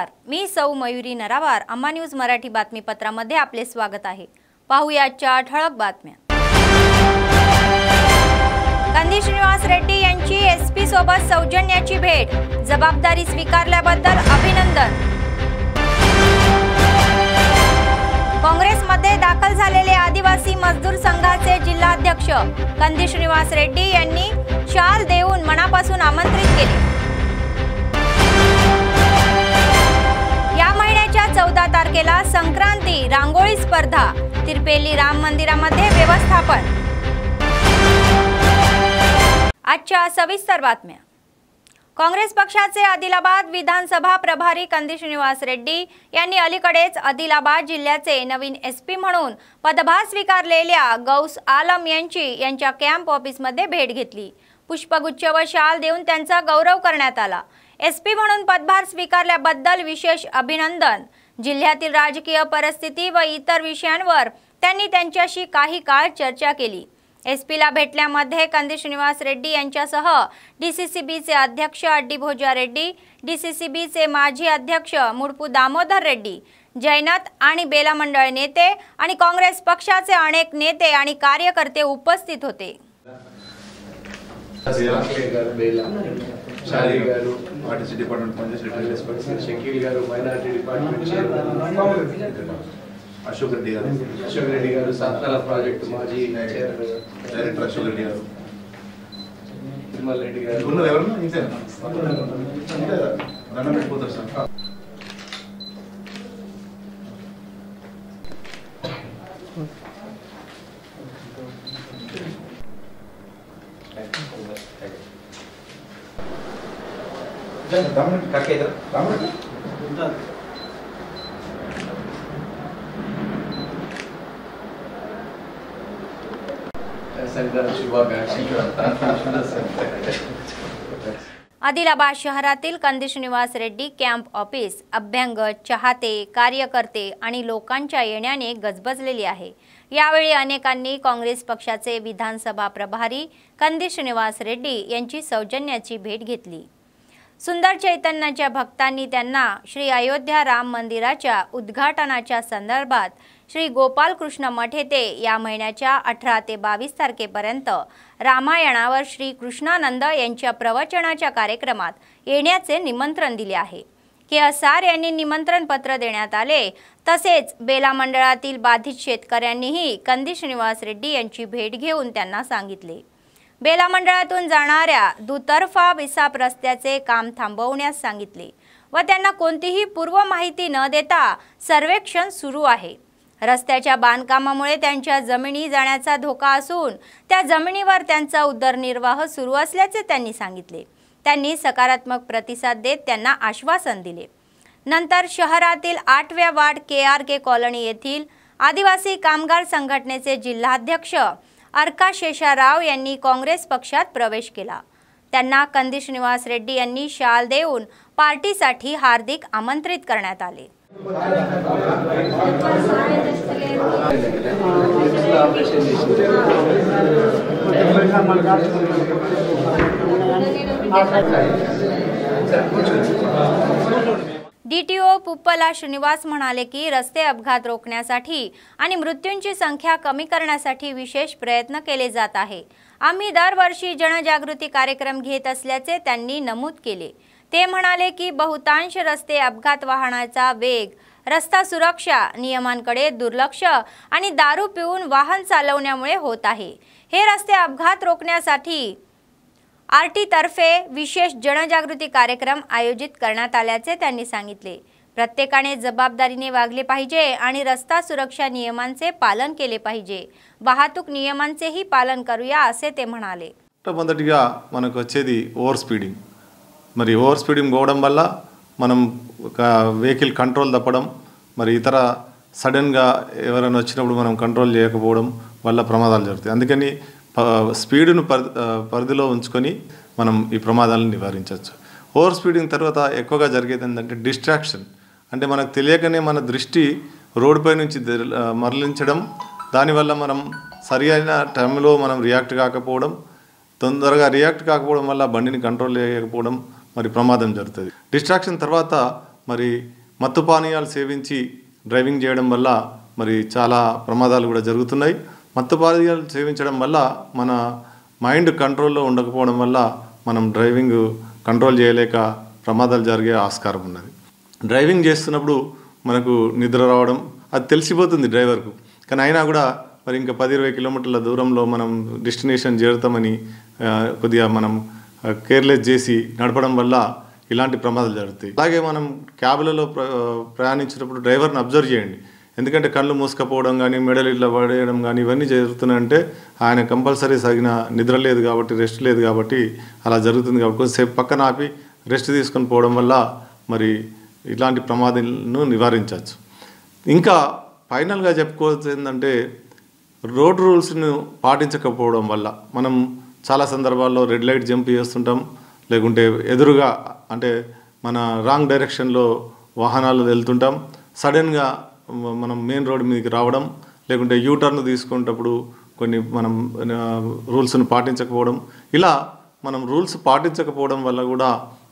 नमस्कार, मी सौ मयुरी नरावार अम्मा न्यूज मराठी बातमीपत्रामध्ये आपले स्वागत आहे। पाहूया आजच्या ठळक बातम्या। कंदी श्रीनिवास रेड्डी यांची एसपी सोबत सौजन्याची भेट, जबाबदारी स्वीकारल्याबद्दल अभिनंदन। काँग्रेसमध्ये दाखल झालेले आदिवासी मजदूर संघाचे जिल्हाध्यक्ष कंदी श्रीनिवास रेड्डी यांनी शाल देऊन मनापासून आमंत्रित केले। या महिन्याच्या 14 तारखेला संक्रांती रांगोळी स्पर्धा, तिरपेली राम मंदिरामध्ये व्यवस्थापन। आजच्या सविस्तर बातम्या। काँग्रेस पक्षाचे आदिलाबाद विधानसभा प्रभारी कंदी श्रीनिवास रेड्डी यांनी अलीकडेच आदिलाबाद जिल्ह्याचे नवीन एसपी म्हणून पदभार स्वीकारलेल्या गौस आलम यांच्या कॅम्प ऑफिसमध्ये भेट घेतली। पुष्पगुच्छ व शाल देऊन त्यांचा गौरव करण्यात आला। एसपी म्हणून पदभार स्वीकारल्याबद्दल विशेष अभिनंदन। जिल्ह्यातील राजकीय परिस्थिती व इतर विषयांवर त्यांनी त्यांच्याशी काही काळ चर्चा केली। एसपीला भेटल्यामध्ये कंदी श्रीनिवास रेड्डी यांच्यासह डीसीसीबीचे अध्यक्ष अड्डी भोजा रेड्डी, डीसीसीबीचे माजी अध्यक्ष मुडपू दामोदर रेड्डी, जैनत आणि बेला मंडळ नेते आणि काँग्रेस पक्षाचे अनेक नेते आणि कार्यकर्ते उपस्थित होते। Shali garu artist department panchayat secretary Shakeel garu minority department chairman Ashok Reddy garu सातला प्रोजेक्ट माजी डायरेक्टर अशोक रेड्डी गारू विमल रेड्डी गारू उन्नो ఎవరన్నా ఇంతే దండం పెట్టుకోతారు సార్। दामन काके इधर दामन आदिलाबाद शहरातील कंदी श्रीनिवास रेड्डी कॅम्प ऑफिस अभ्यंग, चाहते, कार्यकर्ते आणि लोकांच्या येण्याने गजबजलेली आहे। यावेळी अनेकांनी काँग्रेस पक्षाचे विधानसभा प्रभारी कंदी श्रीनिवास रेड्डी यांची सौजन्याची भेट घेतली। सुंदर चैतन्याच्या भक्तांनी त्यांना श्री अयोध्या राम मंदिराच्या उद्घाटनाच्या संदर्भात श्री गोपाल कृष्ण मठ येथे या महिन्याच्या 18 ते 22 तारखेपर्यंत रामायणावर श्री कृष्णानंद यांच्या प्रवचनाच्या कार्यक्रमात येण्याचे निमंत्रण दिले आहे। केअसार यांनी निमंत्रण पत्र देण्यात आले। तसेच बेला मंडळातील बाधित शेतकऱ्यांनीही कंदी श्रीनिवास रेड्डी यांची भेट घेऊन त्यांना सांगितले। बेला मंडळातून जाणाऱ्या दुतर्फा विसाप रस्त्याचे काम थांबवण्यास सांगितले व त्यांना कोणतीही पूर्व माहिती न देता सर्वेक्षण सुरू आहे। रस्त्याच्या बांधकामामुळे त्यांच्या जमिनी जाण्याचा धोका असून त्या जमिनीवर त्यांचा उदरनिर्वाह सुरू असल्याचे त्यांनी सांगितले। त्यांनी सकारात्मक प्रतिसाद देत त्यांना आश्वासन दिले। नंतर शहरातील 8व्या वार्ड KRK कॉलनी येथील आदिवासी कामगार संघटनेचे जिल्हाध्यक्ष अर्का शेषाराव यांनी काँग्रेस पक्षात प्रवेश केला। त्यांना कंदी श्रीनिवास रेड्डी यांनी शाल देऊन पार्टीसाठी हार्दिक आमंत्रित करण्यात आले। डीटीओ पुप्पला श्रीनिवास म्हणाले की रस्ते अपघात रोखण्यासाठी आणि मृत्यूंची संख्या कमी करण्यासाठी विशेष प्रयत्न केले जात आहे। आम्ही दरवर्षी जनजागृती कार्यक्रम घेत असल्याचे त्यांनी नमूद केले। ते म्हणाले की बहुतांश रस्ते अपघात वाहनाचा वेग, रस्ता सुरक्षा नियमांकडे दुर्लक्ष आणि दारू पिऊन वाहन चालवण्यामुळे होत आहे। हे रस्ते अपघात रोखण्यासाठी आरटी तर्फे विशेष जनजागृती कार्यक्रम आयोजित करण्यात आल्याचे त्यांनी सांगितले। प्रत्येकाने जबाबदारीने वागले पाहिजे आणि रस्ता सुरक्षा नियमांचे पालन केले पाहिजे। वाहतूक नियमांचेही पालन करूया असे ते म्हणाले। మొదటిగా మనకు వచ్చేది ఓవర్ స్పీడింగ్। మరి ఓవర్ స్పీడింగ్ పోవడం వల్ల మనం వెహికల్ కంట్రోల్ తప్పడం, మరి ఇతర సడన్ గా ఎవరైనా వచ్చినప్పుడు మనం కంట్రోల్ చేయకపోవడం వల్ల ప్రమాదాలు జరుగుతాయి। అందుకని స్పీడ్ను పరిధిలో ఉంచుకొని మనం ఈ ప్రమాదాలను నివారించవచ్చు। ఓవర్ స్పీడింగ్ తర్వాత ఎక్కువగా జరిగేది ఏంటంటే డిస్ట్రాక్షన్, అంటే మనకు తెలియకనే మన దృష్టి రోడ్డుపై నుంచి మరలించడం, దానివల్ల మనం సరైన టైంలో మనం రియాక్ట్ కాకపోవడం, తొందరగా రియాక్ట్ కాకపోవడం వల్ల బండిని కంట్రోల్ చేయకపోవడం మరి ప్రమాదం జరుగుతుంది। డిస్ట్రాక్షన్ తర్వాత మరి మత్తు పానీయాలు సేవించి డ్రైవింగ్ చేయడం వల్ల మరి చాలా ప్రమాదాలు కూడా జరుగుతున్నాయి. మత్తు పానీయాలు సేవించడం వల్ల మన మైండ్ కంట్రోల్లో ఉండకపోవడం వల్ల మనం డ్రైవింగ్ కంట్రోల్ చేయలేక ప్రమాదాలు జరిగే ఆస్కారం ఉన్నది. డ్రైవింగ్ చేస్తున్నప్పుడు మనకు నిద్ర రావడం అది తెలిసిపోతుంది డ్రైవర్కు. కానీ అయినా కూడా మరి ఇంకా 10-20 కిలోమీటర్ల దూరంలో మనం డెస్టినేషన్ చేరుతామని కొద్దిగా మనం కేర్లెస్ చేసి నడపడం వల్ల ఇలాంటి ప్రమాదాలు జరుగుతాయి. అలాగే మనం క్యాబ్లలో ప్రయాణించినప్పుడు డ్రైవర్ని అబ్జర్వ్ చేయండి. ఎందుకంటే కళ్ళు మూసుకపోవడం కానీ మెడలు ఇట్లా పడేయడం కానీ ఇవన్నీ జరుగుతున్నాయంటే ఆయన కంపల్సరీ తగిన నిద్ర లేదు కాబట్టి, రెస్ట్ లేదు కాబట్టి అలా జరుగుతుంది. కాబట్టి కొద్దిసేపు పక్కన ఆపి రెస్ట్ తీసుకొని పోవడం వల్ల మరి ఇలాంటి ప్రమాదాలను నివారించవచ్చు. ఇంకా ఫైనల్గా చెప్పుకోవచ్చు ఏంటంటే రోడ్ రూల్స్ను పాటించకపోవడం వల్ల మనం చాలా సందర్భాల్లో రెడ్ లైట్ జంప్ చేస్తుంటాం, లేకుంటే ఎదురుగా అంటే మన రాంగ్ డైరెక్షన్లో వాహనాలు వెళ్తుంటాం. సడన్గా మనం మెయిన్ రోడ్ మీదకి రావడం, లేకుంటే యూటర్న్ తీసుకునేటప్పుడు కొన్ని మనం రూల్స్ను పాటించకపోవడం, ఇలా మనం రూల్స్ పాటించకపోవడం వల్ల కూడా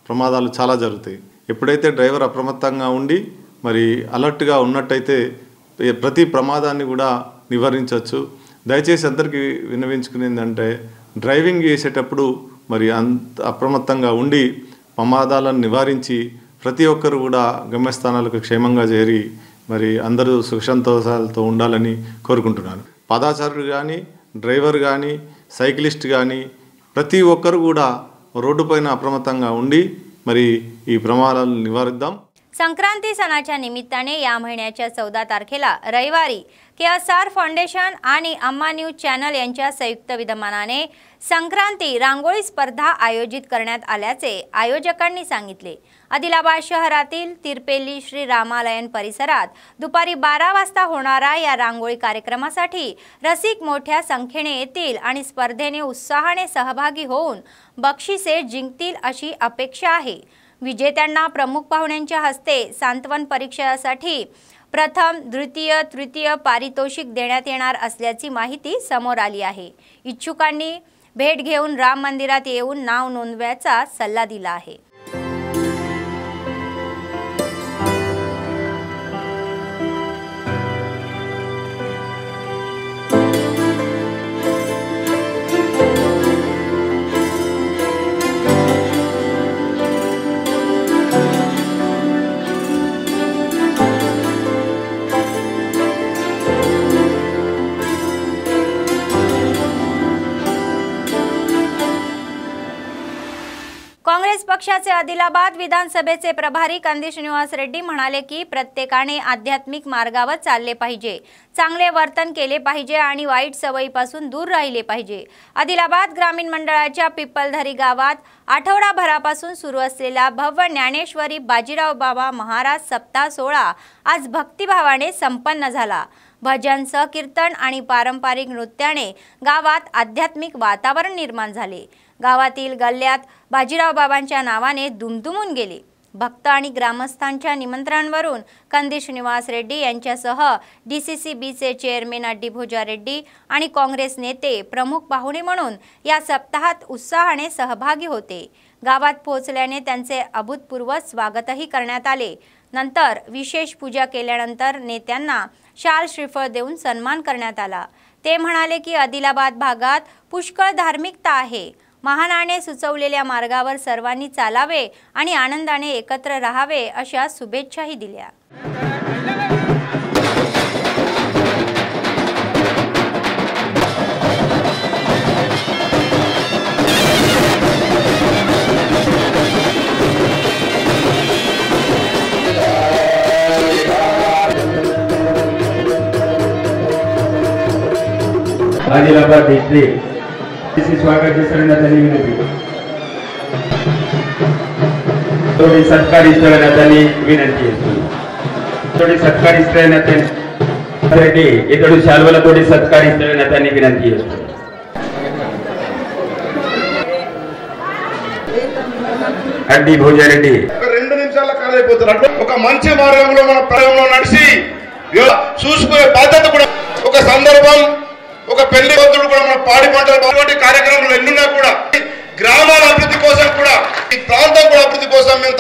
ప్రమాదాలు చాలా జరుగుతాయి. ఎప్పుడైతే డ్రైవర్ అప్రమత్తంగా ఉండి మరి అలర్ట్గా ఉన్నట్టయితే ప్రతి ప్రమాదాన్ని కూడా నివారించవచ్చు. దయచేసి అందరికీ విన్నవించుకునేందంటే డ్రైవింగ్ చేసేటప్పుడు మరి అప్రమత్తంగా ఉండి ప్రమాదాలను నివారించి ప్రతి ఒక్కరు కూడా గమ్యస్థానాలకు క్షేమంగా చేరి మరి అందరూ సుఖ సంతోషాలతో ఉండాలని కోరుకుంటున్నాను. పాదాచారులు కానీ, డ్రైవర్ కానీ, సైక్లిస్ట్ కానీ ప్రతి ఒక్కరు కూడా రోడ్డుపైన అప్రమత్తంగా ఉండి మరి ఈ ప్రమాదాలను నివారిద్దాం. संक्रांती सणाच्या निमित्ताने या महिन्याच्या 14 तारखेला रविवारी KSR फाउंडेशन आणि अम्मा न्यूज चॅनल यांच्या संयुक्त विद्यमानाने संक्रांती रांगोळी स्पर्धा आयोजित करण्यात आल्याचे आयोजकांनी सांगितले. आदिलाबाद शहरातील तिरपेली श्री रामालयन परिसरात दुपारी 12 वाजता होणारा या रांगोळी कार्यक्रमासाठी रसिक मोठ्या संख्येने येतील आणि स्पर्धेने उत्साहाने सहभागी होऊन बक्षिसे जिंकतील अशी अपेक्षा आहे. विजेत्यांना प्रमुख पाहुण्यांच्या हस्ते सांत्वन परीक्षेसाठी प्रथम, द्वितीय, तृतीय पारितोषिक देण्यात येणार असल्याची माहिती समोर आली आहे. इच्छुकांनी भेट घेऊन राम मंदिरात येऊन नाव नोंदवायचा सल्ला दिला आहे. काँग्रेस पक्षाचे आदिलाबाद विधानसभेचे प्रभारी कंदी श्रीनिवास रेड्डी म्हणाले की प्रत्येकाने आध्यात्मिक मार्गावर चालले पाहिजे, चांगले वर्तन केले पाहिजे आणि वाईट सवयीपासून दूर राहिले पाहिजे. आदिलाबाद ग्रामीण मंडळाच्या पिपलधरी गावात आठवडाभरापासून सुरू असलेला भव्य ज्ञानेश्वरी बाजीराव बाबा महाराज सप्ताह सोहळा आज भक्तिभावाने संपन्न झाला. भजन, कीर्तन आणि पारंपरिक नृत्याने गावात आध्यात्मिक वातावरण निर्माण झाले. गावातील गल्ल्यात बाजीराव बाबांच्या नावाने दुमदुमून गेले. भक्त आणि ग्रामस्थांच्या निमंत्रणावरून कंदी श्रीनिवास रेड्डी यांच्यासह DCCBचे चेअरमन अड्डी भोजा रेड्डी आणि काँग्रेस नेते प्रमुख पाहुणे म्हणून या सप्ताहात उत्साहाने सहभागी होते. गावात पोहोचल्याने त्यांचे अभूतपूर्व स्वागतही करण्यात आले. नंतर विशेष पूजा केल्यानंतर नेत्यांना शाल श्रीफळ देऊन सन्मान करण्यात आला. ते म्हणाले की आदिलाबाद भागात पुष्कळ धार्मिकता आहे. महानाने सुचवलेल्या मार्गावर सर्वांनी चालावे आणि आनंदाने एकत्र राहावे अशा शुभेच्छाही दिल्या. आदिलाबाद डिस्ट्रिक्ट स्वागत करण्यात आली विनंती. थोडी सत्कारी करण्यात आली विनंती. थोडी सत्कारी करण्यात रेड्डी इतडू शाल्वला थोडी सत्कारी करण्यात आली विनंती. అడ్డి భోజారెడ్డి 2 నిమిషాల కాలైపోతారు. ఒక మంచి మార్గంలో మన ప్రయాణంలో నడిచి చూసుకునే బాధ్యత కూడా ఒక సందర్భం ఒక పెళ్లి వద్దుడు కూడా మన పాడి పంటల కార్యక్రమాలు ఎన్నున్నా కూడా గ్రామాల అభివృద్ధి కోసం కూడా ఈ ప్రాంతం కూడా అభివృద్ధి కోసం మేము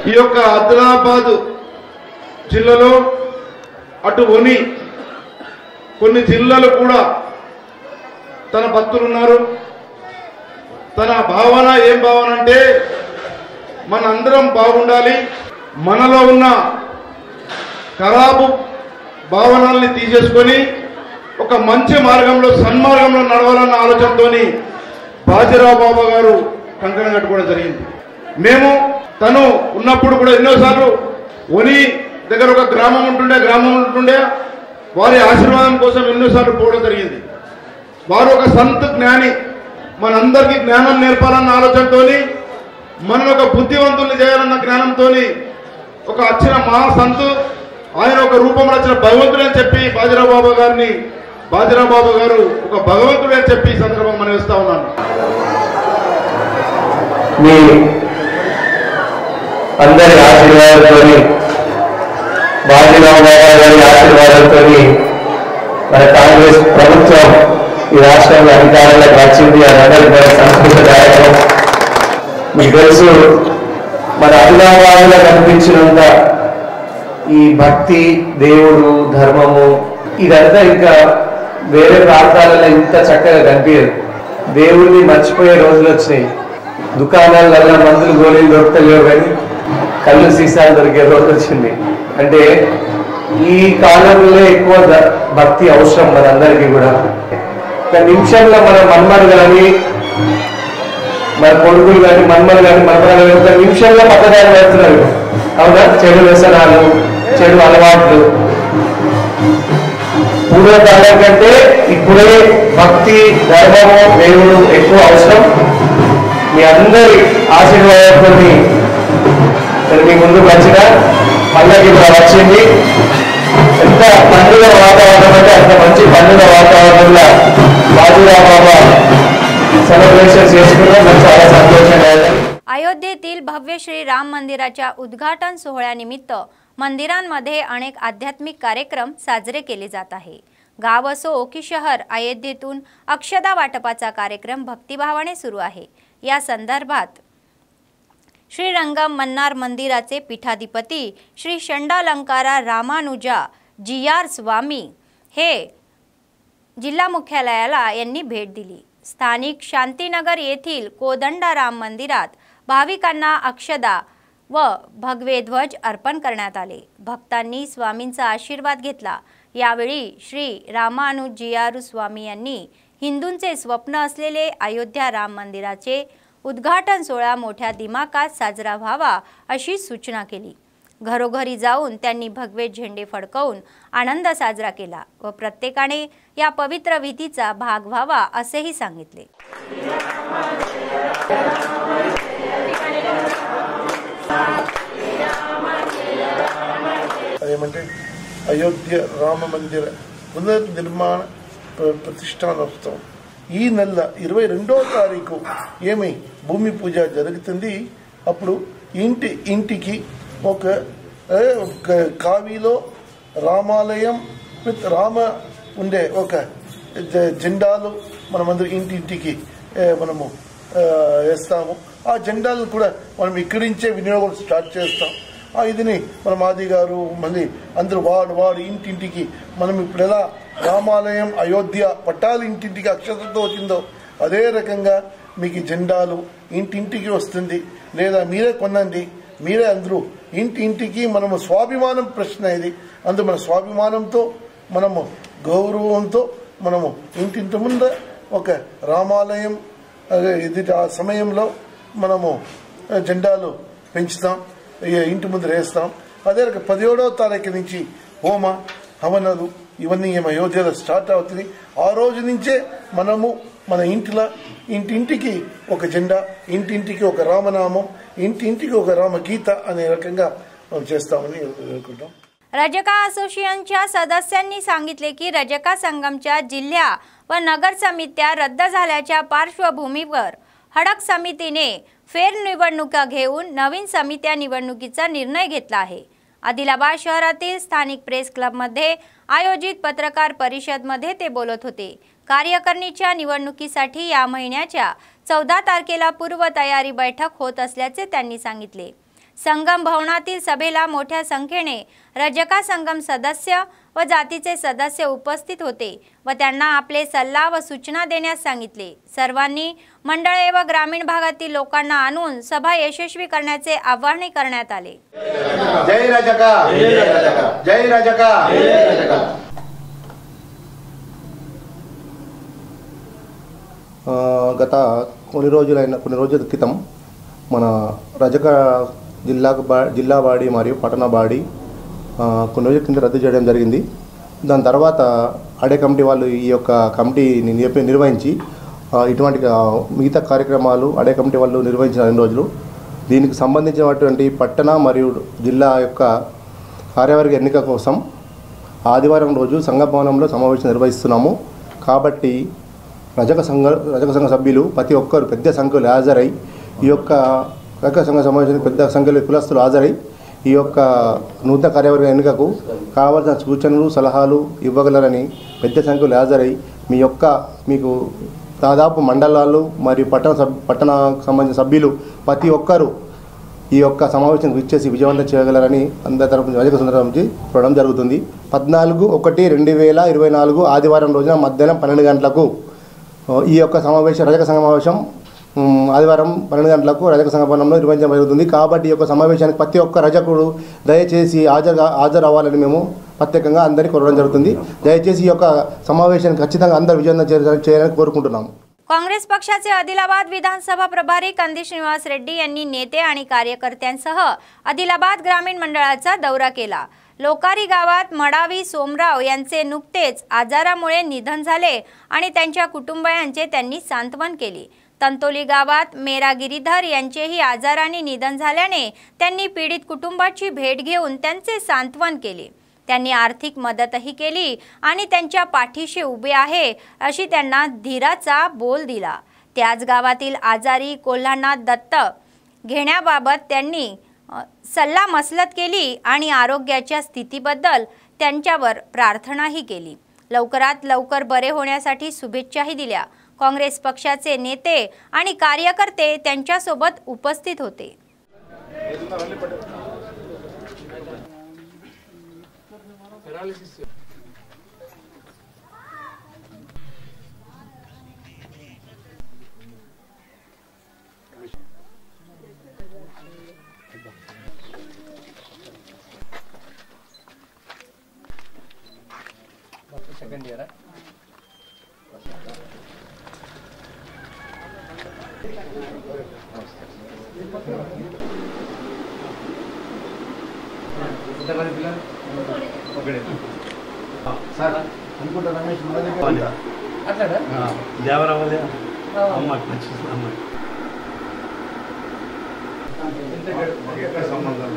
ఈ యొక్క ఆదిలాబాద్ జిల్లాలో అటు ఒని కొన్ని జిల్లాలు కూడా తన భక్తులు ఉన్నారు. తన భావన ఏం భావన అంటే మనందరం బాగుండాలి, మనలో ఉన్న ఖరాబు భావనల్ని తీసేసుకొని ఒక మంచి మార్గంలో సన్మార్గంలో నడవాలన్న ఆలోచనతోని బాజీరావు బాబా గారు కంకణం కట్టుకోవడం జరిగింది. మేము తను ఉన్నప్పుడు కూడా ఎన్నోసార్లు ఒని దగ్గర ఒక గ్రామం ఉంటుండే వారి ఆశీర్వాదం కోసం ఎన్నోసార్లు పోవడం జరిగింది. వారు ఒక సంత జ్ఞాని, మనందరికీ జ్ఞానం నేర్పాలన్న ఆలోచనతోని మనం ఒక బుద్ధివంతుల్ని చేయాలన్న జ్ఞానంతో ఒక వచ్చిన మహా సంతు ఆయన ఒక రూపంలో వచ్చిన భగవంతుడు అని చెప్పి బాజీరావు బాబా గారు ఒక భగవంతుడు అని చెప్పి ఈ సందర్భం మనం ఇస్తా ఉన్నాను. మీ అందరి ఆశీర్వాదంతో బాజీరావు బాబా గారి ఆశీర్వాదంతో మన కాంగ్రెస్ ప్రభుత్వం ఈ రాష్ట్రంలో అధికారంలోకి వచ్చింది. అదందరికీ సంస్కృతదాయకం. మీకు తెలుసు, మన ఆదిలాబాద్లో కనిపించినంత ఈ భక్తి, దేవుడు, ధర్మము ఇదంతా ఇంకా వేరే ప్రాంతాలలో ఇంత చక్కగా కనిపించదు. దేవుడిని మర్చిపోయే రోజులు వచ్చినాయి. దుకాణాలలో మందులు గోళీలు దొరకలేవు, కానీ కళ్ళు సీసాలు దొరికే రోజు వచ్చింది. అంటే ఈ కాలంలో ఎక్కువ భక్తి అవసరం మనందరికీ కూడా. ఒక నిమిషంలో మన మన్మడు కానీ మన కొడుకులు కానీ మన్మలు కానీ మన్మలు ఒక నిమిషంలో పక్కదారి పెడుతున్నారు. అవునా? చెడు వ్యసనాలు, చెడు అలవాట్లు. పూర్వకాలం కంటే ఇప్పుడే భక్తి, ధర్మము, దేవుడు ఎక్కువ అవసరం. మీ అందరి ఆశీర్వాదంతో మీ ముందుకు వచ్చిన పండుగ ఇప్పుడు వచ్చింది. ఎంత పండుగ వాతావరణం అంటే అంత మంచి పండుగ వాతావరణంలో బాజీరావు बाबा सेलिब्रेशन చేసుకున్నాం. నాకు చాలా సంతోషంగా ఉంది. अयोध्येतील भव्य श्री राम मंदिराच्या उद्घाटन सोहळ्यानिमित्त मंदिरांमध्ये अनेक आध्यात्मिक कार्यक्रम साजरे केले जात आहे. गाव असो की शहर, अयोध्येतून अक्षदा वाटपाचा कार्यक्रम भक्तिभावाने सुरू आहे. या संदर्भात श्रीरंगम मन्नार मंदिराचे पीठाधिपती श्री षंडालंकारा रामानुजा जीआर स्वामी हे जिल्हा मुख्यालयाला यांनी भेट दिली. स्थानिक शांतीनगर येथील कोदंडाराम मंदिरात भाविकांना अक्षदा व भगवे ध्वज अर्पण करण्यात आले. भक्तांनी स्वामींचा आशीर्वाद घेतला. यावेळी श्री रामानुजीआर स्वामी यांनी हिंदूंचे स्वप्न असलेले अयोध्या राम मंदिराचे उद्घाटन सोहळा मोठ्या दिमाखात साजरा व्हावा अशी सूचना केली. घरोघरी जाऊन त्यांनी भगवे झेंडे फडकवून आनंद साजरा केला व प्रत्येकाने या पवित्र विधीचा भाग व्हावा असेही सांगितले. అయోధ్య రామ మందిర పునర్నిర్మాణ ప్రతిష్టానోత్సవం ఈ నెల 22వ తారీఖు ఏమి భూమి పూజ జరుగుతుంది. అప్పుడు ఇంటికి ఒక కావిలో రామాలయం విత్ రామ ఉండే ఒక జెండాలు మనమందరూ ఇంటికి మనము వేస్తాము. ఆ జెండాలను కూడా మనం ఇక్కడి నుంచే వినియోగం స్టార్ట్ చేస్తాం. ఇదిని మన మాది గారు మళ్ళీ అందరూ వాడు ఇంటింటికి మనం ఇప్పుడు ఎలా రామాలయం అయోధ్య పట్టాలు ఇంటింటికి అక్షతతో వచ్చిందో అదే రకంగా మీకు జెండాలు ఇంటింటికి వస్తుంది. లేదా మీరే కొనండి, మీరే అందరూ ఇంటింటికి మనము స్వాభిమానం ప్రశ్న ఇది. అందులో మన స్వాభిమానంతో మనము గౌరవంతో మనము ఇంటింటి ముందు ఒక రామాలయం ఇది ఆ సమయంలో మనము జెండాలు పెంచుతాం, ఇంటి ముందు వేస్తాం. అదే రకంగా 17వ తారీఖు నుంచి హోమ హవనాలు ఇవన్నీ అయోధ్యలో స్టార్ట్ అవుతుంది. ఆ రోజు నుంచే మనము మన ఇంటింటికి ఒక జెండా, ఇంటింటికి ఒక రామనామం, ఇంటింటికి ఒక రామగీత అనే రకంగా మనం చేస్తామని అనుకుంటాం. रजका असोसिएशनच्या सदस्यांनी सांगितले की रजका संगमच्या जिल्हा व नगर समित्या रद्द झाल्याच्या पार्श्वभूमीवर हडक समितीने फेरनिवडणुका घेऊन नवीन समित्या निवडणुकीचा निर्णय घेतला आहे. आदिलाबाद शहरातील स्थानिक प्रेस क्लबमध्ये आयोजित पत्रकार परिषदेमध्ये ते बोलत होते. कार्यकारिणीच्या निवडणुकीसाठी या महिन्याच्या 14 तारखेला पूर्वतयारी बैठक होत असल्याचे त्यांनी सांगितले। संगम भवनातील सभेला मोठ्या संख्येने रजका संगम सदस्य व जातीचे सदस्य उपस्थित होते व त्यांना आपले सल्ला व सूचना देण्यास सांगितले। सर्वांनी मंडळे व ग्रामीण भागातील लोकांना आणून सभा यशस्वी करण्याचे आवाहन करण्यात आले। जय रजका, जय रजका, जय रजका। గత కొన్ని రోజుల క్రితం మన రజక జిల్లా బాడీ మరియు పట్టణ బాడీ కొన్ని రోజుల కింద రద్దు చేయడం జరిగింది। దాని తర్వాత అడే కమిటీ వాళ్ళు ఈ యొక్క కమిటీని నిర్వహించి ఇటువంటి మిగతా కార్యక్రమాలు అడే కమిటీ వాళ్ళు నిర్వహించిన 2 రోజులు దీనికి సంబంధించినటువంటి పట్టణ మరియు జిల్లా యొక్క కార్యవర్గ ఎన్నిక కోసం ఆదివారం రోజు సంఘ భవనంలో సమావేశం నిర్వహిస్తున్నాము। కాబట్టి రజక సంఘ సభ్యులు ప్రతి ఒక్కరు పెద్ద సంఖ్యలో హాజరై ఈ యొక్క రజక సంఘ సమావేశానికి పెద్ద సంఖ్యలో కులస్తులు హాజరై ఈ యొక్క నూతన కార్యవర్గ ఎన్నికకు కావాల్సిన సూచనలు సలహాలు ఇవ్వగలరని పెద్ద సంఖ్యలో హాజరై మీకు దాదాపు మండలాలు మరియు పట్టణానికి సంబంధించిన సభ్యులు ప్రతి ఒక్కరు ఈ యొక్క సమావేశానికి విచ్చేసి విజయవంతం చేయగలరని అందరి తరపున రజక సంఘం నుంచి కోరడం జరుగుతుంది। 14/2024 ఆదివారం రోజున మధ్యాహ్నం 12 గంటలకు ఈ యొక్క రజక సమావేశం ఆదివారం 12 గంటలకు రజక సంఘ భవనంలో నిర్వహించడం జరుగుతుంది। కాబట్టి ఈ యొక్క సమావేశానికి ప్రతి ఒక్క రజకుడు దయచేసి హాజరవ్వాలని మేము ప్రత్యేకంగా అందరికీ కోరడం జరుగుతుంది। దయచేసి ఈ యొక్క సమావేశానికి ఖచ్చితంగా అందరూ విజయవంతం చేయాలని కోరుకుంటున్నాము। काँग्रेस पक्षाचे आदिलाबाद विधानसभा प्रभारी कंदी श्रीनिवास रेड्डी यांनी नेते आणि कार्यकर्त्यांसह आदिलाबाद ग्रामीण मंडळाचा दौरा केला। लोकारी गावात मडावी सोमराव यांचे नुकतेच आजारामुळे निधन झाले आणि त्यांच्या कुटुंबियांचे त्यांनी सांत्वन केले। तंतोली गावात मेरा गिरीधर यांचेही आजाराने निधन झाल्याने त्यांनी पीडित कुटुंबाची भेट घेऊन त्यांचे सांत्वन केले। त्यांनी आर्थिक मदतही केली आणि त्यांच्या पाठीशी उभे आहे अशी त्यांना धीराचा बोल दिला। त्याच गावातील आजारी कोल्हांना दत्तक घेण्याबाबत त्यांनी सल्ला मसलत केली आणि आरोग्याच्या स्थितीबद्दल त्यांच्यावर प्रार्थनाही केली। लवकरात लवकर बरे होण्यासाठी शुभेच्छाही दिल्या। काँग्रेस पक्षाचे नेते आणि कार्यकर्ते त्यांच्यासोबत उपस्थित होते। सेकंड ईयर సార్ అనుకుంటా రమేష్ అట్లా దేవరావాలి అమ్మ సంబంధం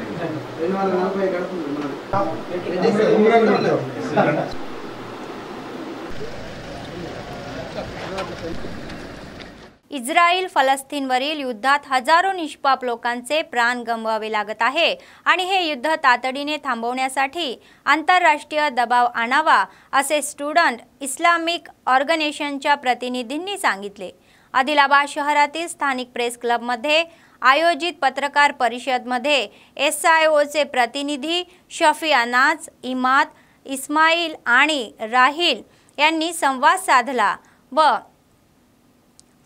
इस्रायल फलस्तीनवरील युद्धात हजारो निष्पाप लोकांचे प्राण गमवावे लागत आहे आणि हे युद्ध तातडीने थांबवण्यासाठी आंतरराष्ट्रीय दबाव आणावा असे स्टुडंट इस्लामिक ऑर्गनायझेशनच्या प्रतिनिधींनी सांगितले। आदिलाबाद शहरातील स्थानिक प्रेस क्लबमध्ये आयोजित पत्रकार परिषदेमध्ये SIOचे प्रतिनिधी शफी अनाज, इमाद, इस्माईल आणि राहिल यांनी संवाद साधला व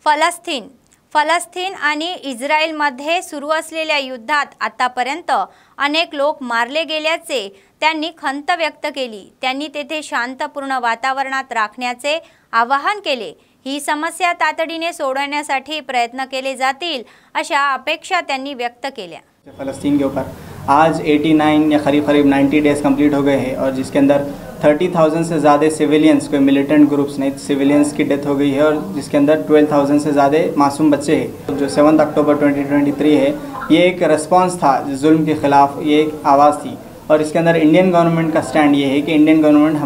फलस्तीन आणि इस्रायलमध्ये सुरू असलेल्या युद्धात आतापर्यंत अनेक लोक मारले गेल्याचे त्यांनी खंत व्यक्त केली। त्यांनी तेथे शांतपूर्ण वातावरणात राखण्याचे आवाहन केले। ही समस्या तातडीने सोडवण्यासाठी प्रयत्न केले जातील अशा अपेक्षा त्यांनी व्यक्त केल्या। फ़लस्तीन के ऊपर आज 89 या करीब 90 डेज़ कंप्लीट हो गए हैं और जिसके अंदर 30,000 से ज़्यादा सिविलियंस, कोई मिलिटेंट ग्रुप्स नहीं, सिविलियंस की डेथ हो गई है और जिसके अंदर 12,000 से ज़्यादा मासूम बच्चे हैं। जो 7 अक्टूबर 2023 है, ये एक रिस्पांस था जुल्म के ख़िलाफ़, ये एक आवाज़ थी और इसके अंदर इंडियन गवर्नमेंट का स्टैंड ये है कि इंडियन गवर्नमेंट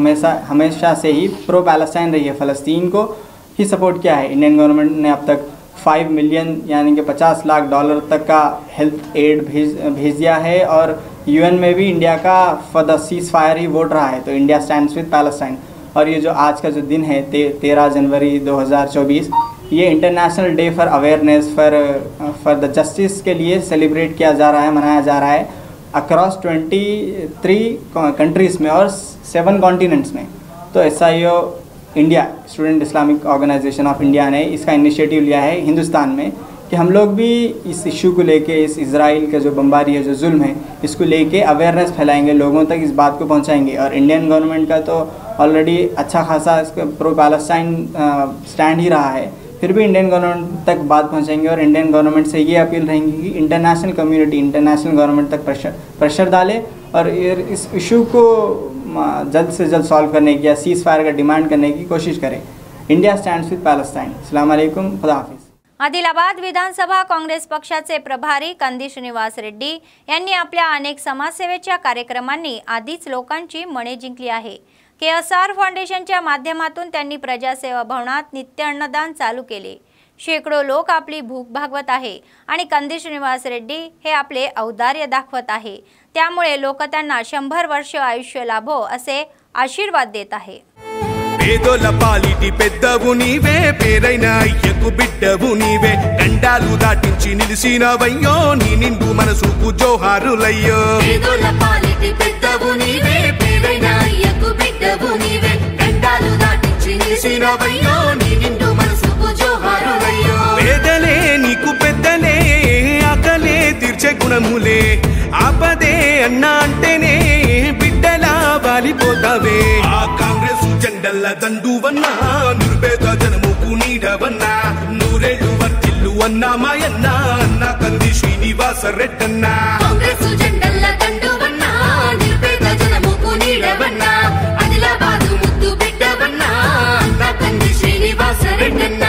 हमेशा से ही प्रो पैलेस्टाइन रही है, फ़लस्तीन को ही सपोर्ट किया है। इंडियन गवर्नमेंट ने अब तक 5 मिलियन यानी कि $50 लाख तक का हेल्थ एड भेज दिया है और UN में भी इंडिया का for the seize fire he vote रहा है। तो इंडिया स्टैंड्स विद पैलेस्टाइन और ये जो आज का जो दिन है 13 जनवरी 2024, ये international day for awareness for the justice के लिए सेलिब्रेट किया जा रहा है, मनाया जा रहा है अक्रॉस 23 कंट्रीज़ में और 7 कॉन्टिनेंट्स में। तो SIO India, student Islamic organisation of India ने इसका इनिशिएटिव लिया है हिंदुस्तान में कि हम लोग भी इस इशू को लेके, इस इजराइल का जो बमबारी है, जो जुल्म है, इसको लेके अवेयरनेस फैलाएंगे, लोगों तक इस बात को पहुंचाएंगे। और इंडियन गवर्नमेंट का तो ऑलरेडी अच्छा खासा इसका प्रो पैलेस्टाइन स्टैंड ही रहा है, फिर भी इंडियन गवर्नमेंट तक बात पहुंचाएंगे और इंडियन गवर्नमेंट से ये अपील रहेंगी कि इंटरनेशनल कम्युनिटी, इंटरनेशनल गवर्नमेंट तक प्रेशर डाले और इस इशू को जल्द से जल्द सॉल्व करने की या सीज फायर का डिमांड करने की कोशिश करें। India stands with Palestine. अस्सलाम वालेकुम, खुदा हाफिज। आदिलाबाद विधानसभा काँग्रेस पक्षाचे प्रभारी कंदी श्रीनिवास रेड्डी यांनी आपल्या अनेक समाजसेवेच्या कार्यक्रमांनी आधीच लोकांची मने जिंकली आहे। KSR फाउंडेशनच्या माध्यमातून त्यांनी प्रजासेवा भवनात नित्य अन्नदान चालू केले। शेकडो लोक आपली भूक भागवत आहे आणि कंदी श्रीनिवास रेड्डी हे आपले औदार्य दाखवत आहे, त्यामुळे लोक त्यांना 100 वर्ष आयुष्य लाभो असे आशीर्वाद देत आहे। పేదోల పాలిటి పెద్దవు నీవే, పేరైన అయ్యకు బిడ్డవు నీవే, గండాలు దాటించి నిలిసినవయ్యో, నీ నిండు మనసుకు జోహారులయ్యో। పేదోల పాలిటి పెద్దవు నీవే, పేరైన అయ్యకు బిడ్డవు నీవే, గండాలు దాటించి నిలిసినవయ్యో, నీ నిండు మనసుకు జోహారులయ్యో। పేదలే నీకు పెద్దలే, ఆకలే తీర్చే గుణములే, ఆపదే అన్నా అంటేనే బిడ్డలా వాలిపోతావే। ఆ కాంగ్రెస్ జెండల దండువన్నా, నిర్భేద జనముకు నీడవన్నా, నూరేళ్లు వర్తిల్లు అన్నా మాయన్న, అన్న కంది శ్రీనివాస రెడ్డన్న। కాంగ్రెస్ జెండల దండువన్నా, నిర్భేద జనముకు నీడవన్నా, ఆదిలాబాదు ముద్దు బిడ్డవన్నా, అన్న కంది శ్రీనివాస రెడ్డన్న।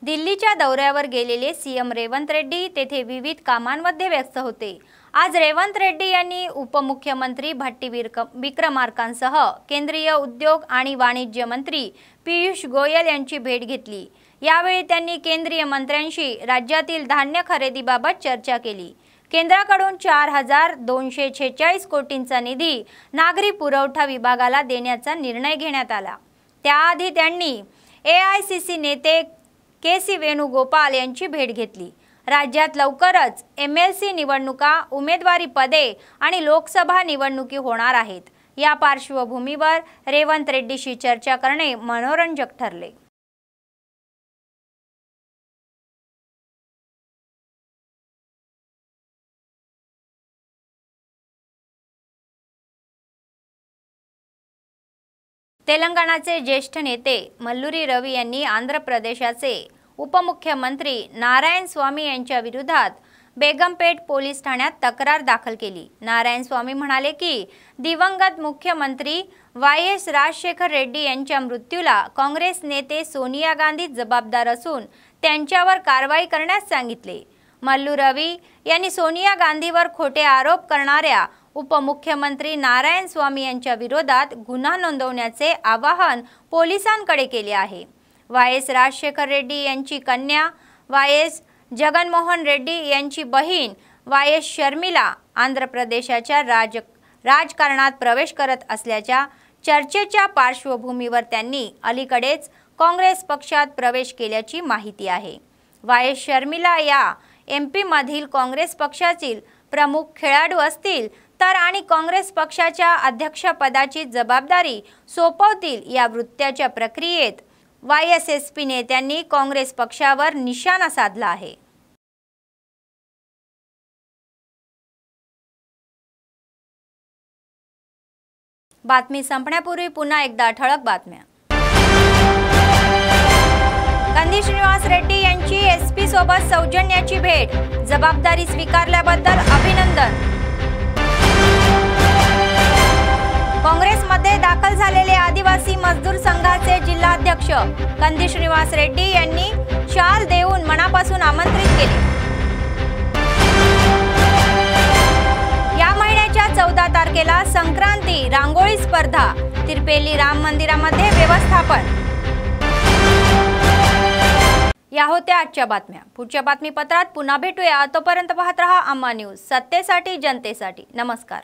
दिल्लीच्या दौऱ्यावर गेलेले सीएम रेवंत रेड्डी तेथे विविध कामांमध्ये व्यस्त होते। आज रेवंत रेड्डी यांनी उपमुख्यमंत्री भट्टी विक्रमार्कांसह केंद्रीय उद्योग आणि वाणिज्य मंत्री पीयूष गोयल यांची भेट घेतली। यावेळी त्यांनी केंद्रीय मंत्र्यांशी राज्यातील धान्य खरेदीबाबत चर्चा केली। केंद्राकडून 4246 कोटींचा निधी नागरी पुरवठा विभागाला देण्याचा निर्णय घेण्यात आला। त्याआधी त्यांनी AICC नेते KC वेणुगोपाल यांची भेट घेतली। राज्यात लवकरच MLC निवडणुका, उमेदवारी पदे आणि लोकसभा निवडणुकी होणार आहेत। या पार्श्वभूमीवर रेवंत रेड्डीशी चर्चा करणे मनोरंजक ठरले। तेलंगणाचे ज्येष्ठ नेते मल्लुरी रवी यांनी आंध्र प्रदेशाचे उपमुख्यमंत्री नारायण स्वामी यांच्या विरोधात बेगमपेट पोलीस ठाण्यात तक्रार दाखल केली। नारायण स्वामी म्हणाले की दिवंगत मुख्यमंत्री YS राजशेखर रेड्डी यांच्या मृत्यूला काँग्रेस नेते सोनिया गांधी जबाबदार असून त्यांच्यावर कारवाई करण्यास सांगितले। मल्लू रवी यांनी सोनिया गांधीवर खोटे आरोप करणाऱ्या उपमुख्यमंत्री नारायण स्वामी यांच्या विरोधात गुन्हा नोंदवण्याचे आवाहन पोलिसांकडे केले आहे। YS राजशेखर रेड्डी यांची कन्या YS जगनमोहन रेड्डी यांची बहीण YS शर्मिला आंध्र प्रदेशाच्या राजकारणात प्रवेश करत असल्याच्या चर्चेच्या पार्श्वभूमीवर त्यांनी अलीकडेच काँग्रेस पक्षात प्रवेश केल्याची माहिती आहे। YS शर्मिला या MP मधील काँग्रेस पक्षातील प्रमुख खेळाडू असतील तर आणि काँग्रेस पक्षाच्या अध्यक्षपदाची जबाबदारी सोपवतील या वृत्ताच्या प्रक्रियेत YSSP नेत्यांनी काँग्रेस पक्षावर निशाणा साधला आहे। बातमी संपण्यापूर्वी पुन्हा एकदा ठळक बातम्या। कंदी श्रीनिवास रेड्डी यांची SP सोबत सौजन्याची भेट, जबाबदारी स्वीकारल्याबद्दल अभिनंदन। काँग्रेसमध्ये दाखल झालेले आदिवासी मजदूर संघाचे जिल्हाध्यक्ष कंदी श्रीनिवास रेड्डी यांनी शाल देऊन मनापासून आमंत्रित केले। या महिन्याच्या 14 तारखेला संक्रांती रांगोळी स्पर्धा, तिरपेली राम मंदिरामध्ये व्यवस्थापन। या होत्या आजच्या बातम्या। पुढच्या बातमीपत्रात पुन्हा भेटूया। तोपर्यंत पाहत रहा अम्मा न्यूज, सत्तेसाठी जनतेसाठी। नमस्कार।